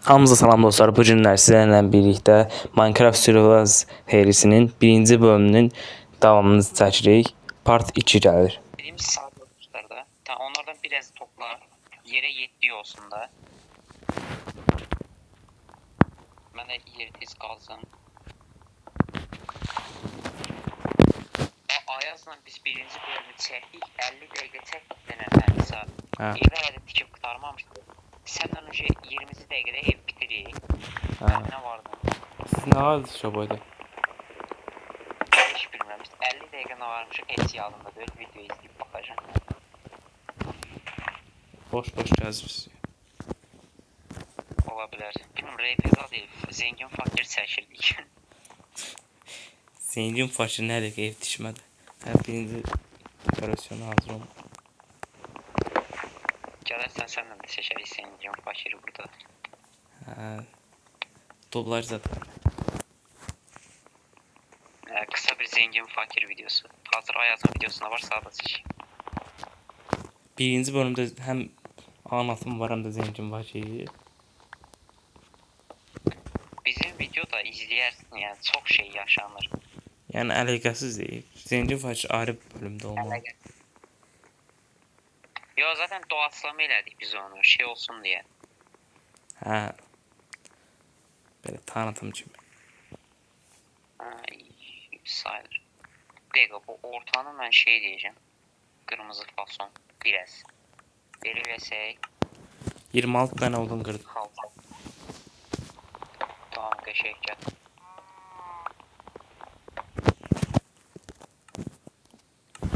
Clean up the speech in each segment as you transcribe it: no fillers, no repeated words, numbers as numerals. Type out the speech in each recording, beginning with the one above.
Hamınıza salam dostlar. Bu günlər sizlərlə birlikdə Minecraft Survivors serisinin birinci bölümünün davamını çəkirik. Part 2 gəlir. Birinci sağlıkçılarda. Tamam, onlardan biraz topla. Yere yettiği olsun da. Ben de yeri tez kalsın. Ayazla biz birinci bölümü çektik. 50 dakika çektik denenler saat. Ev herhalde tikip kurtarmamıştı. Senden önce 20 dakikada ev bitirik. Ne vardı? Siz ne aldınız şu boyda? Hiç bilmem. 50 dakika ne varmış et yağında böyle video izleyip bakacağım. Boş gəzib. Olabilir. Bilmiyorum, RP'da değil. Zengin fakir seçildik. Zengin fakir nədir ki ev dişmədi. Hər birinci operasyonu hazır olmalı. Gəlirsən sənlə də seçərik zengin fakiri burada. Doblar zaten. Kısa bir zengin fakir videosu. Hazır Ayaz'ın videosuna var, sağda seç. Birinci bölümdə həm anlatım var, həm də zengin fakir. Bizim videoda izləyərsin, yani çok şey yaşanır. Yəni əlaqəsiz deyil. Zengin fakir ayrı bir bölümdə olmalı. Yo, zaten doğaçlama elədik biz onu, şey olsun diye. Hə. Belə tanıtım kimi. Sayılır. Bir dakika, bu ortanı ben şey diyeceğim. Kırmızı fason biraz. Beri versek. 26 tane odun kırdım. Halka. Tamam, teşekkür.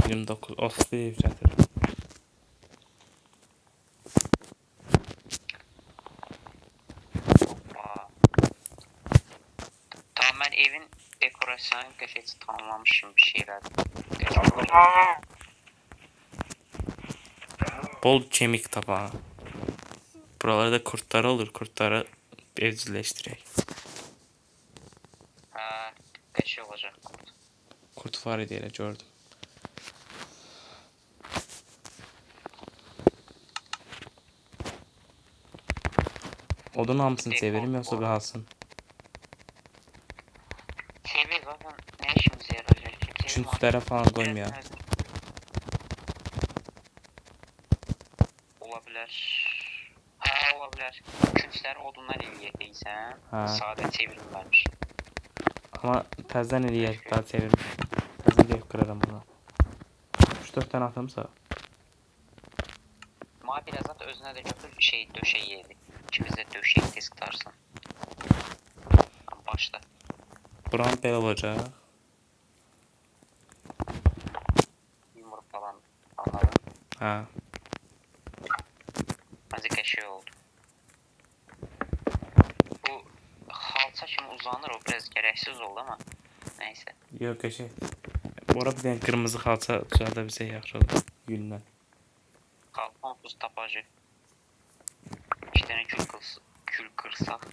29 30 ev gətirir. Tamam, ben evin dekorasyonu köşesi tamamlamışım bir şeyler. Bol kemik tabağı. Buralarda kurtlar olur. Kurtları evcilleştirək. Ha, kaşı olacak. Kurt var idi elə gördüm. Odun hamısını çevirim yoksa kalsın? Çevir, zaten ne işimize yarayacak? Üçüncülere falan koyma ya. Olabilir. Ha, olabilir. Üçüncüler odunlar ilgiliysen sade çevirim vermiş. Ama təzdən eləyək, daha çevirim. Təzdən eləyək qırarım bunu. 3-4 tane atımsa. Ma birazdan özüne de götür şey döşeyi yedi. İkimiz de döşeyi tez tutarsın. Başla. Buram belə olacaq. Yumruk falan, anladın? Ha. Azıcık şey oldu. Bu halça şimdi uzanır, o biraz gereksiz oldu ama neyse. Yox, qəşəng. Bora bir dənə qırmızı xalça düzəldə bizə yaxşı olur. Güllə. Kalkan tuz tapacı. 2 tane kül kırsak.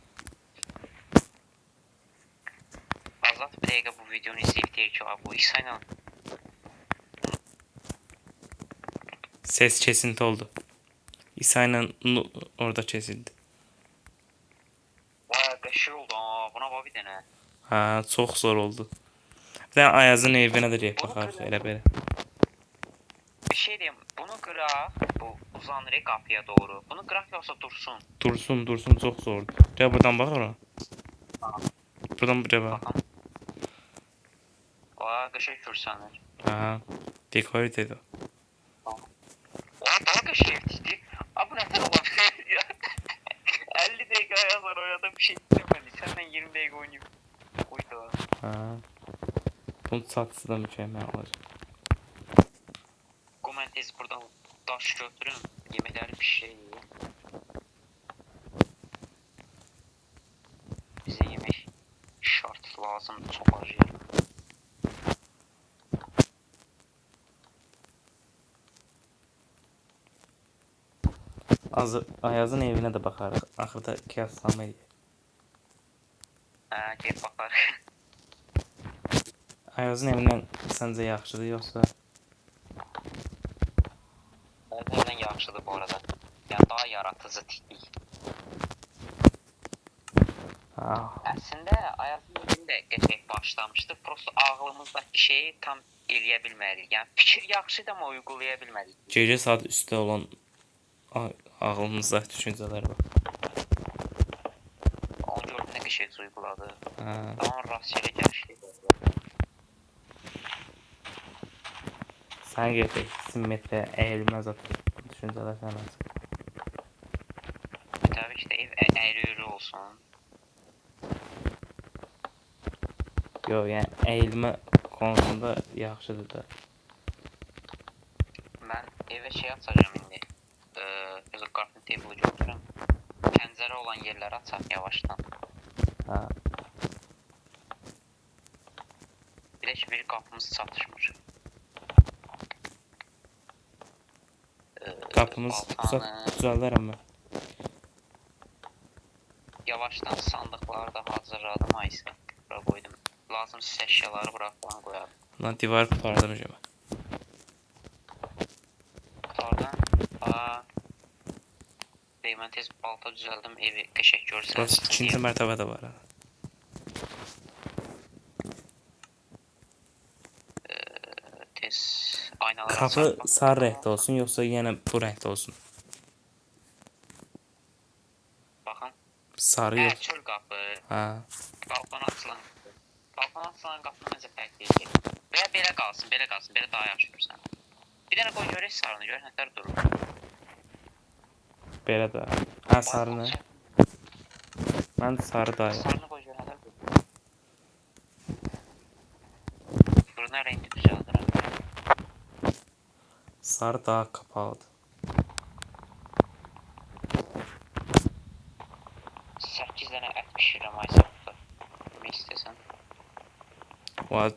Azat bir dakika bu videonu izleyip diyor ki abi bu İsa'yla Ses kesinti oldu. İsa'yla orada kesildi. vay beşir oldu, buna bak bir tane. Ha, çox zor oldu. Bir dənə Ayazın evinə də deyək baxarıq elə belə. Bir şey diyeyim, bunu kırak, bu uzanır kapıya doğru. Bunu kırak yoksa dursun. Dursun, çox zordur. Gəl buradan bax ora. Buradan buraya bax. Bakalım. Vay kışa kürsanır. Ha, dekorat edir. Vay daha kışa yetiştik. Abi bu neden olabilir ya? 50 dakika yazar oynadım, bir şey demedi. Senden 20 dakika oynayıp koydu. Ha. Bunun satısı da mükemmel olacak. Komentez buradan taş götürün. Yemekler bir şey. Bize yemek şart lazım, çok acı. Ayazın evinə də baxarıq. Axırda kıyaslama edək. Ha, gel bakar. Ayazın evindən səncə yaxşıdır yoxsa? Nereden yaxşıdır bu arada. Yani daha yaratıcı tipik. Ah, Əslində ayazın birində qəşəng başlamışdı. Prosto ağlımızdakı şeyi tam eləyə bilmədik. Yəni fikir yaxşıydı amma uygulaya bilmədik. gecə saat üstə olan ağlımızda düşüncələr var. Onu gördüm nə qəşəng uyguladı. Hə. Tamam rastgele gəlişdi. Sən gətir, simmetriyə əyilməz düşüncələr sənə. Təbii ki də ev əyri-üyrü olsun. Yox, yəni əyilmə konusunda yaxşıdır da. Mən evə şey açacağım indi. Gözü qartın table götürürəm. Pəncərə olan yerləri açaq yavaşdan. Hə. Bir də ki bir qapımız çatışmır. Qapımız düzəldərəm mən. Yavaşdan sandıqları da hazırladım ayısı. Bura qoydum. Lazımsız əşyaları bura falan qoyarım. Lan divar qurtardım cəmə. Qutardan mən tez balta düzəldim, evi qəşəng görsən. Burası ikinci mərtəbədə var. Tez aynalar Qapı sarı rəngdə olsun, yoxsa yenə bu rəngdə olsun? Baxın. Sarı yox. Çöl qapı. Hə. Balkona açılan qapı. Balkona açılan qapı necə fərqli ki? Veya belə qalsın, belə daha yaxşı görsən. Bir dənə qoy görək sarını, gör nətər durur. Belə də. Hə, sarını. Mən sarı da. Sarını qoy gör nətər durur. Buruna rəngi düzəldirəm. Sarı daha kapalıdır. 8 dənə ət pişirəm ay sabda. Bunu istəsən. Vay,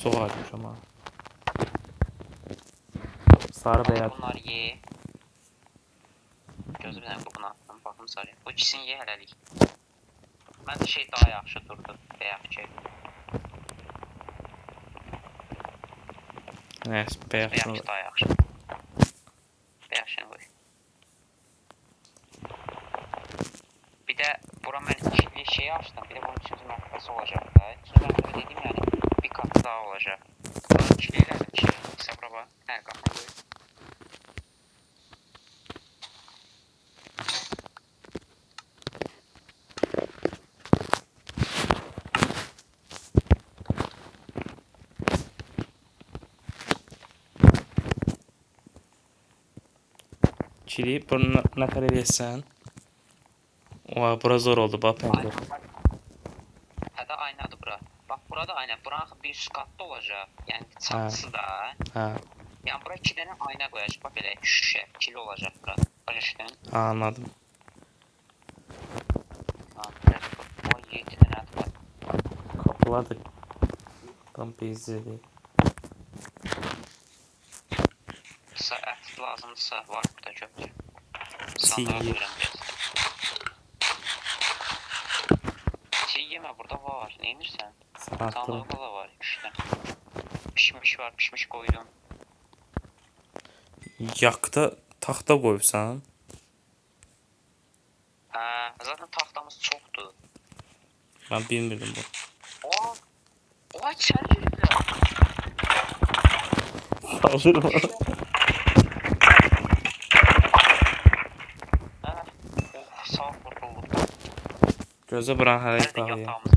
çox acımış ama. Sarı beyaz. Bunları ye. Gözü bir dənə bunu atdım, baxım sarıya. Bu ikisini ye hələlik. Məncə şey daha yaxşı durdu, bəyək ki. Nəyəsə, beyaz Bəyək şunu. daha yaxşı. Bəyəkşini qoy. Bir də bura mən ikili şey açdım, bir də bunun üçüncü mərtəbəsi olacaq da. Üçüncü mərtəbə dediyim yəni bir kat daha olacaq. Bunun ikili elədim ki, hesabra bax, hər qapını qoy. Kili bunu nətər edəsən? Oha, bura zor oldu, bax pəncərə. Hədə aynadır bura. Bax burada ayna, buranın bir üst katda olacaq. Yəni çatısı da. Hə, Yəni bura 2 dənə ayna qoyacaq. Bax belə şüşə, ikili olacaq bura. Başa düşdün? anladım. Ha, o 7 dənə ət var. Kapılar da tam bezdirdi. Ət lazımdırsa var burada götür. Çiğ. Çiğ yemə burada var. Neynirsən? Sanatlı. Sandıqda da var 3 dənə. Pişmiş var, pişmiş koydum. Yakda taxta qoyubsan. Zaten taxtamız çoxdur. Mən bilmirdim bu. Oha içəri giriblər. Alır mı? Sağ qurtulduq. Gözə buran hələlik Nerede bağlayaq. yatağımız?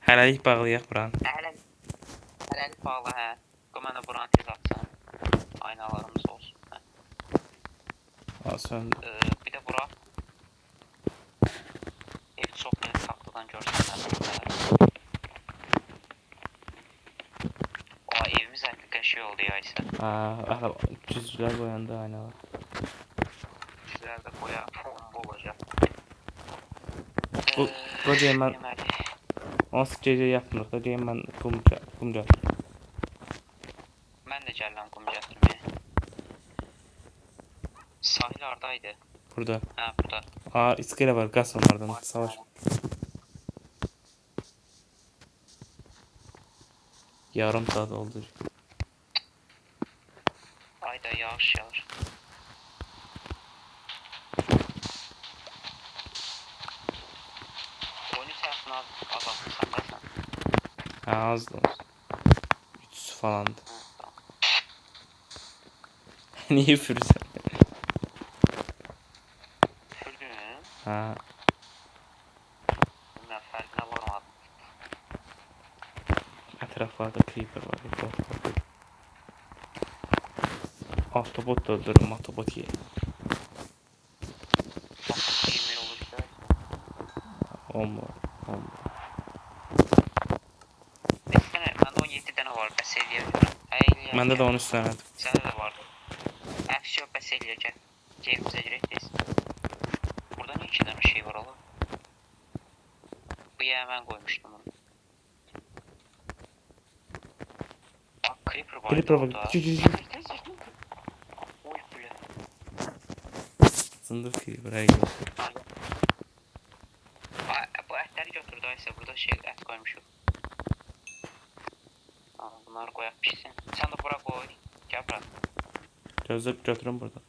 Hələlik bağlayaq buran. Hələlik bağlı hə. Qoy mənə buranı tez atsın. Aynalarımız olsun. Hə. Sən Bir də bura. Ev çox net taxtadan görsənlər. O evimiz həqiqətən şey oldu ya isə. hə, cüzlər qoyanda aynalar. Güzəldə qoya bomba olacaq. Bu deyim mən Deməli, onsuz gecə yatmırıq da deyim mən qumca. mən də gəlirəm qum gətirməyə. Sahil hardaydı? Burada. Hə, burada. İskele var, qaz onlardan. Savaş. Yarım saat oldu. Ayda yağış yağır. sayısını azaltırsan da sen. Ha azdı. 300 falandı. Tamam. Niye üfürürsen? Üfürdün. Ha. Ben fərqinə varmadım. Etraflarda creeper var. Autobot da öldürürüm. Autobot ye. Yemin olur ki. Olma. Olma. Desene, məndə 17 dənə var, bəs eləyəcəm. Məndə də 13 dənədir. Səndə də vardı. Əfsi yox, bəs eləyəcəm. Keyfimizə girək biz. Burada niyə 2 dənə şey var ola? Bu yeyə mən qoymuşdum onu. Bak, creeper var Creeper var. orada. Oy bile. Zındır creeper. Hey. Bu ətləri götür dayısa, burada şey ət qoymuşuq. Bunları qoyaq pişsin. Sən də bura qoy. Gəl bura. Gözlük götürün burada.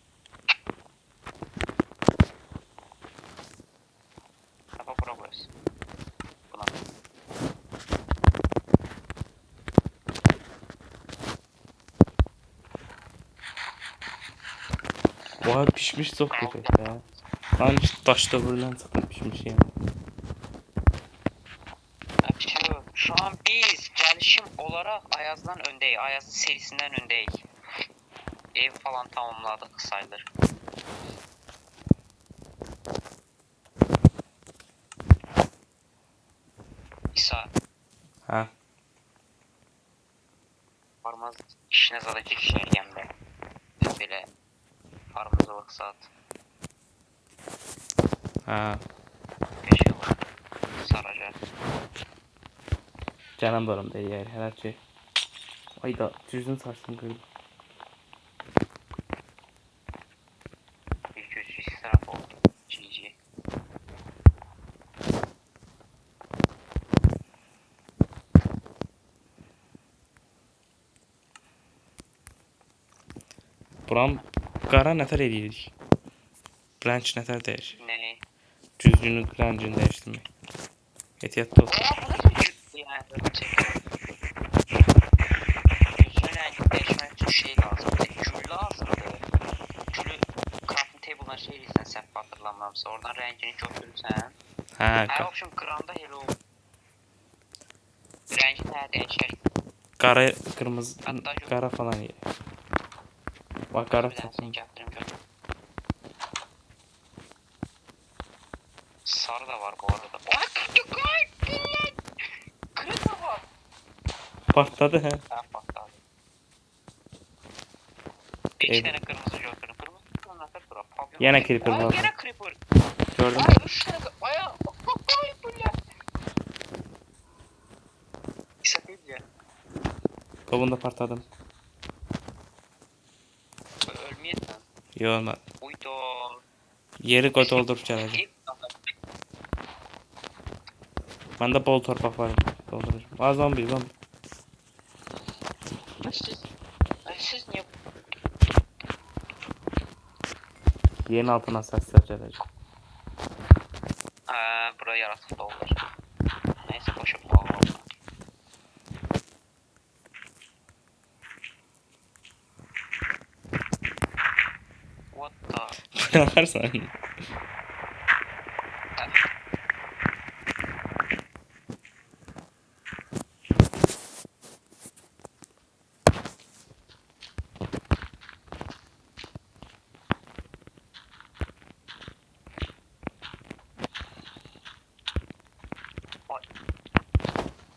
Sabah bura qoyasın. Buna. Vay pişmiş çok köpek ya. Lan işte taşta vurulan sakın pişmiş yani. Şu an biz gelişim olarak Ayaz'dan öndeyiz. Ayaz'ın serisinden öndeyiz. Ev falan tamamladık sayılır. İsa Ha. varmaz işine zaten girişerken de böyle farmımıza baksat. Ha. Geçiyor. Saracak. Canım doğrum değil yani her şey. Ay da düzgün saçtım kırdım. Bir kötü israf oldu. GG. Buram qara nətər edirik? Branch nətər dəyişir? Ne? Düzgünün branchını dəyişdirmək. Ehtiyatlı ol. Yani yüzünü değişmek için şey lazım. Gül lazımdı. Gülü crafting table'dan şey edilsen sen hatırlamamsa oradan rengini götürürsen. Ha, Her option kıranda hello. Rengi ne değişir? qara, qırmızı, Hatta şu- qara falan ye. Bak qara Bir tanesini tapın. gətirim götür. Sarı da var bu arada. Ay kırık da var. Partladı he. Ha patladı. İki Evet. tane kırmızı götürün. Kırmızı nasıl durar? Pavyon. Yine creeper Ay var. yine creeper. Gördüm. Ay 3 tane aya. Ay bu ne? Sakın ya. Kovunda partladım. Ölmeyesin. Yo olmadı. Uydu. Yeri koy doldurup gələcək. Məndə bol torpaq var. Dolduracağım. Az zombi. Siz niye Yerin altına səslər gələcək. bura yaratık da olur. Neyse koşup bağlı olsun. What the? Bırakarsan.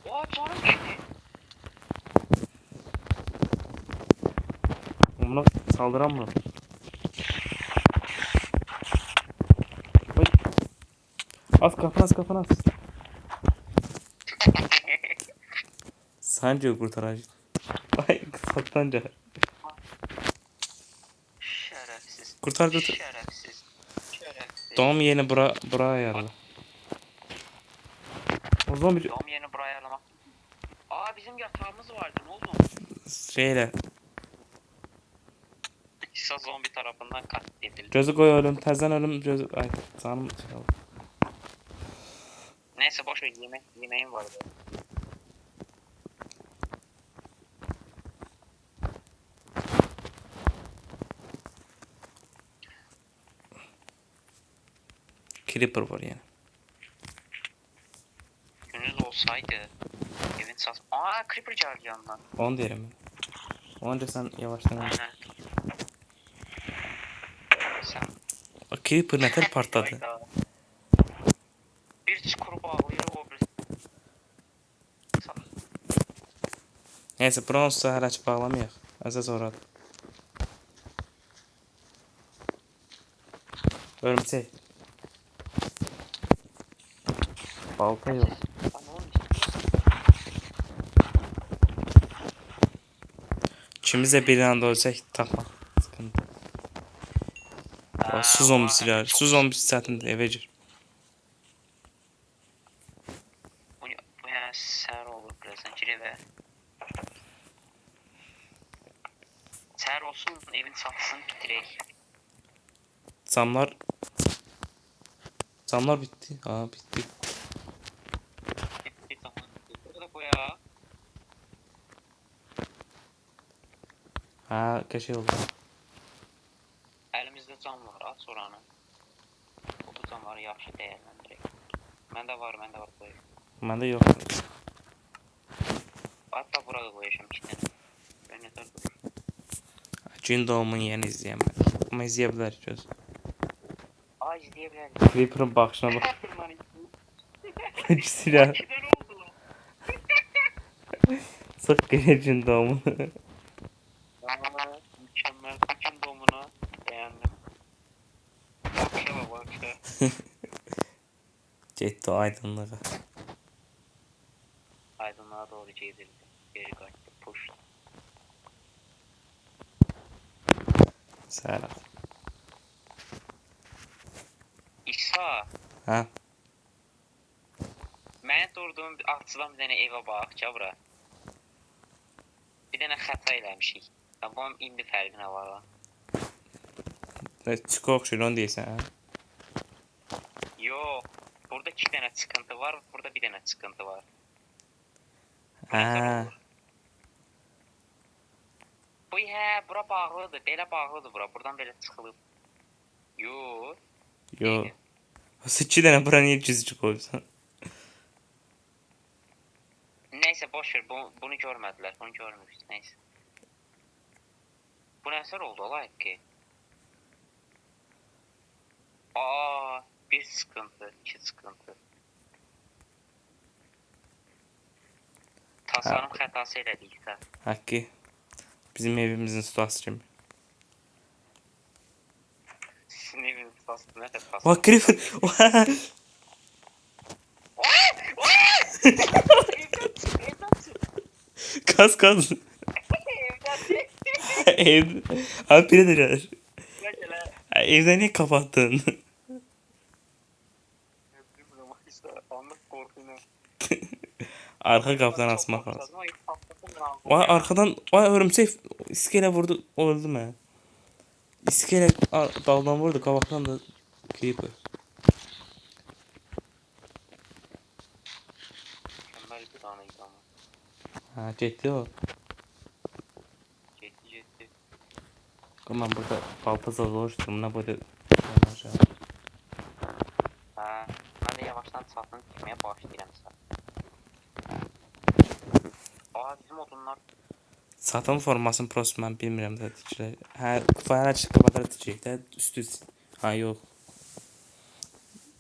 Oha canım gitti. Buna saldıran mı? Oy. Az kafana az. Sence kurtaracak. Ay satlanca. Şerefsiz. Kurtar götür. Şerefsiz. Şerefsiz. Doğum yeni buraya ayarla. O zaman bir Doğum yerini buraya ayarlamak. Aa bizim yatağımız vardı ne oldu? şeyle İsa zombi tarafından katledildi. gözü koy ölüm, təzən ölüm gözü. Ay canım. Neyse Neyse boş ver, yemeğim vardı. Creeper var yani. Gündüz olsaydı evin sas... Aa, creeper geldi yandan. Onu derim ben. Onca sen yavaştan oyna. Aynen. Sen... O Creeper nefer partladı. Hayda. Bir çukuru bağlıyor, o bir... Neyse bronzsa hələ ki bağlamayaq. Əsas oradır. Örümcək. Balta yox. İkimiz də bir anda ölsək tapmaq sıkıntı. Su zombisi gəlir. Su zombisi çətindir, evə gir. Bu yana səhər olur birazdan, gir evə. Səhər olsun, evin satısını bitirək. Camlar bitti. Aa bitti. Bitti, tamam. Burada bu ya. Ha qəşəng oldu. Əlimizdə cam var, at oranı. Bu camları yaxşı dəyərləndirək. Məndə var qoyayım. Məndə yoxdur. Hatta burada qoyacağım 2 dənə. Ben nətər durur. Gün doğumunu yeni izləyəmədik. Amma izləyə bilərik göz. Aa, izləyə bilərik. Creeper'ın baxışına bax. Güzel. İkiden oldu lan. Sık gün doğumunu. Aa, mükemmel. Bütün domunu beğendim. Bakışa bakışa. Getdi aydınlığa. Aydınlığa doğru gezildi. Geri kaçtı. Push. Sağ ol. İsa. Ha? Mən durduğum açıdan bir dənə evə bax, cabra. Bir dənə xəta eləmişik. Tamam, indi fərqinə var lan. Çıkı oxşur onu deyirsən ha? Yox, burada 2 dənə çıxıntı var, burada bir dənə çıxıntı var. Ha. Bu bura bağlıdır, belə bağlıdır bura. Buradan belə çıxılıb. Yox. Yo. 2 dənə bura niyə gizli qoyubsan? Neyse boş ver, bunu görmədilər, bunu görmürük, neyse. Bu nə əsər oldu olayıq ki? Aa, bir sıkıntı, 2 sıkıntı. Tasarım xətası elədik də. Hakkı. Bizim evimizin situası kimi. Sizin eviniz tasası nə də tasarım? Bak Creeper. Kaz kaz. Ev. Abi biri de gelir. Evden niye kapattın? Arka kapıdan asmak lazım. Vay arkadan vay örümcek iskele vurdu öldü mü? İskele daldan vurdu kabaktan da Creeper. Ha ciddi o. Ciddi. Ben burada baltazar oluşturum ne böyle. Ha, mən də yavaşdan çatını tikməyə başlayıram sən. Aa, bizim odunlar. Satın formasını prosto mən bilmirəm də tikirək. Hə, fayara çıxıb qədər tikirək də üstü. Ha yox.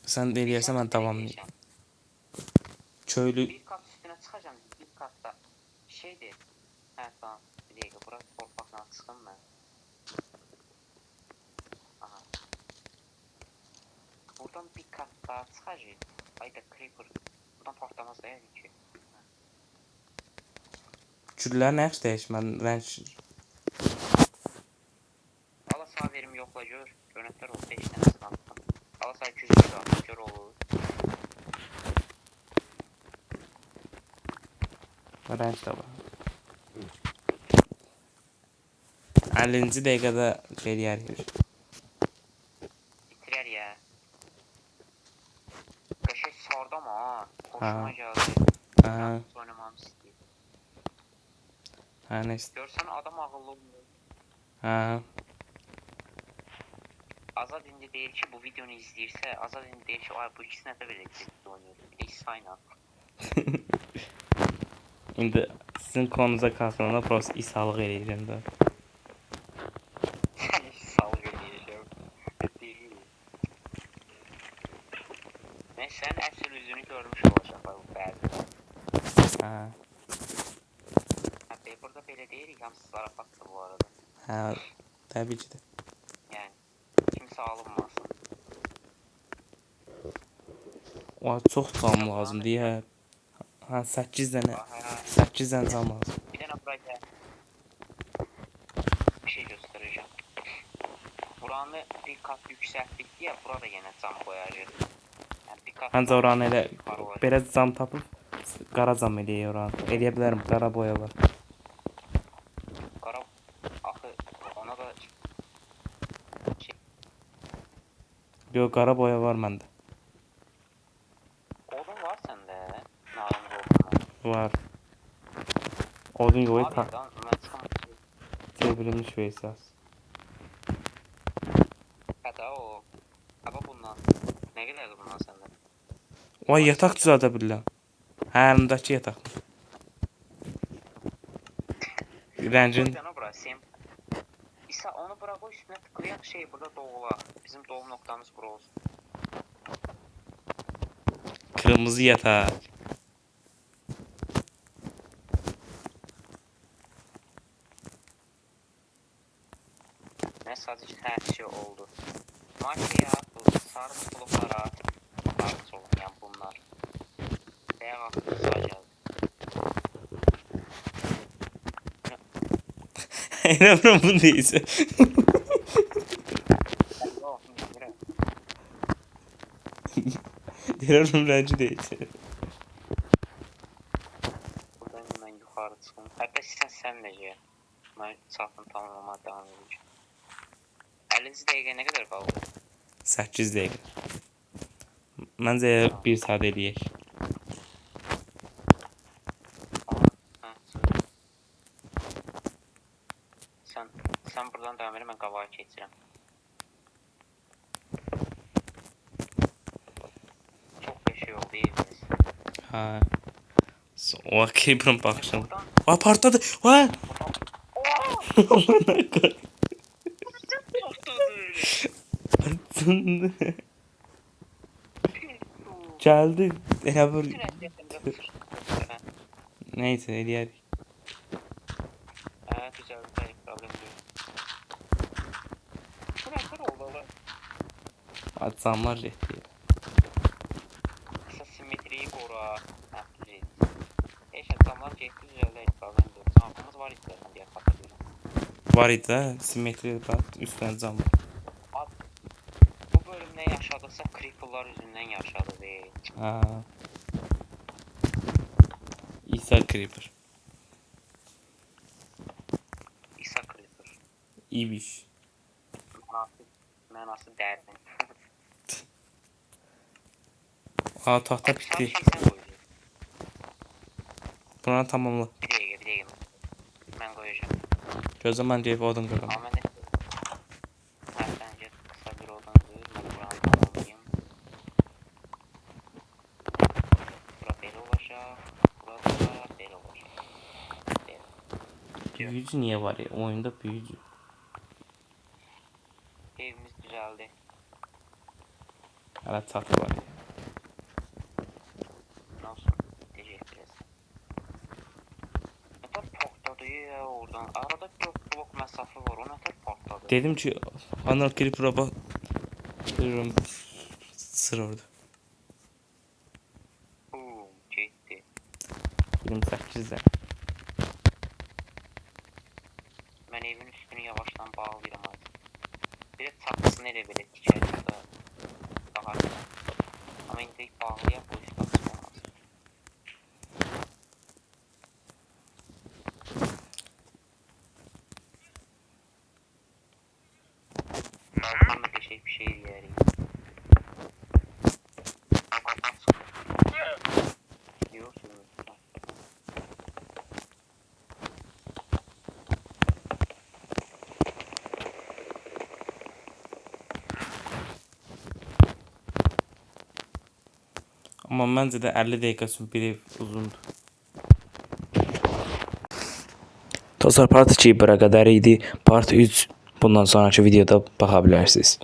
Sən eləyərsən mən davamlayım. Köylü Bir kat üstünə çıxacağım, bir katda şeydir. Hə, tamam, bir dəqiqə, bura torpaqla çıxım mən. Aha. Buradan bir kat daha çıxacaq. Ayda creeper. Buradan partlamaz da yəni ki. güllər nə dəyişmən rəng. Ala sağ verim yoxla gör. Görüntülər oldu 5 dənə sınav. Ala sağ 200 lira gör olur. Rəng də var. 50-ci dəqiqədə eləyərik. Bitirər ya. Qəşəng sardı ama ha. Ha. Hoşuma geldi. Ha. Oynamamı istəyir. Ha neyse. Görsən adam ağıllı olmuyor. Ha. Azad indi deyir ki bu videonu izləyirsə, Azad indi deyir ki ay bu ikisinə də belə ciddi oynayır. Bir də İsa'yla. İndi sizin konunuza kalkınana prost İsa'lıq eləyirəm də. Sağlık eləyəcəm. Deyir. Mən sənin əsl üzünü görmüş olacaqlar bu bəziləri. Ha. Hətta burada belə deyirik, hamısı zarafatdır bu arada. Ha. Təbii ki də. Yəni, kimsə alınmasın. O çox cam lazımdır ya. Ha 8 dənə. 8 dənə cam lazım. Bir dənə bura gəl. Bir şey göstərəcəm. Buranı bir kat yüksəltdik deyə, bura da yenə cam qoyacaq. Yəni, bir kat... Ancaq oranı elə belə cam tapıb qara cam eləyək oranı. Eləyə bilərəm, qara boya var. Qara... Axı, ona da... Yox, qara boya var məndə. Odun var səndə? Nalimli odun. Var. Odun yox, Abi, mən çıxam. Çevrilmiş Veysas. Hətta o... Hava bundan. Nə qədərdir bundan səndə? Vay, yataq düzəldə bilirəm. Hə, əlimdəki yataq. Rəngin... İsa, onu bura qoy, üstünə tıklayaq şey, burada doğulaq. Bizim doğum noktamız bura olsun. Kırmızı yataq. Nə sadəcə hər şey oldu. Maşaya, bu sarı bloklara artıq olun, yəni bunlar. Bəyək artıq sağ gəldi. İnanmıyorum bunu değilse. İnanmıyorum bence değilse. Buradan hemen yukarı çıkın. Hatta sen de gel. Ben çapını tamamlamaya devam edeceğim. 50 dəqiqə nə qədər qaldı? 8 dəqiqə. Məncə 1 saat eləyək. Sen buradan devam edin, ben qavağa keçirəm. Çox şey oldu evimiz. Ha. O Creeper'ın baxışını. Aa, partladı. Vay. Allah'ına koy. Geldi. Ya bu... Neyse eləyərik. Güzel, hayır, problem yok. Bu ne kadar oldu lan? Atsamlar getdi. Kısa simetriyi qora. Düzeydi. Atsamlar getdi, düzəldi, problem yok. Zampımız var istəyirəm deyə xatırlayıram. Var idi də, simmetri bak, üstdən cam var. Bu bölümdə yaşadıqsa creeperlar yüzündən yaşadı be. Ha. İsa Creeper. İsa creeper. İbiş. Mənası dərdin. Aa, tahta bitti. Şey sən qoyacaq. Buna tamamla. Bir dəqiqə. Mən qoyacağım. Gözüm mən deyib odun qıram. Amma mən də... Həftəncə qısa bir odan qoyur. Mən buranı tamamlayayım. Bura belə olacaq. Burada belə olacaq. Büyücü niye var ya? Oyunda büyücü. Evimiz düzəldi. Hala çatı var ya. Ne olsun? Teşekkür ederim. Ne kadar patladı ya oradan. Arada 4 blok mesafe var. O ne kadar patladı. Dedim ki Anal Creeper'a bak. Diyorum sır orada. Boom. Gitti. 28'de. Ben evin üstünü yavaştan bağlayayım artık. Bir de çatısını ele belə tikərik da. Daha güzel. Ama indi bağlayaq bu üst çatısı olmaz. Balkonda bir şey yiyərik. Amma məncə də 50 dəqiqə üçün bir ev uzundur. Dostlar, part 2 bura qədər idi. Part 3 bundan sonraki videoda baxa bilərsiniz.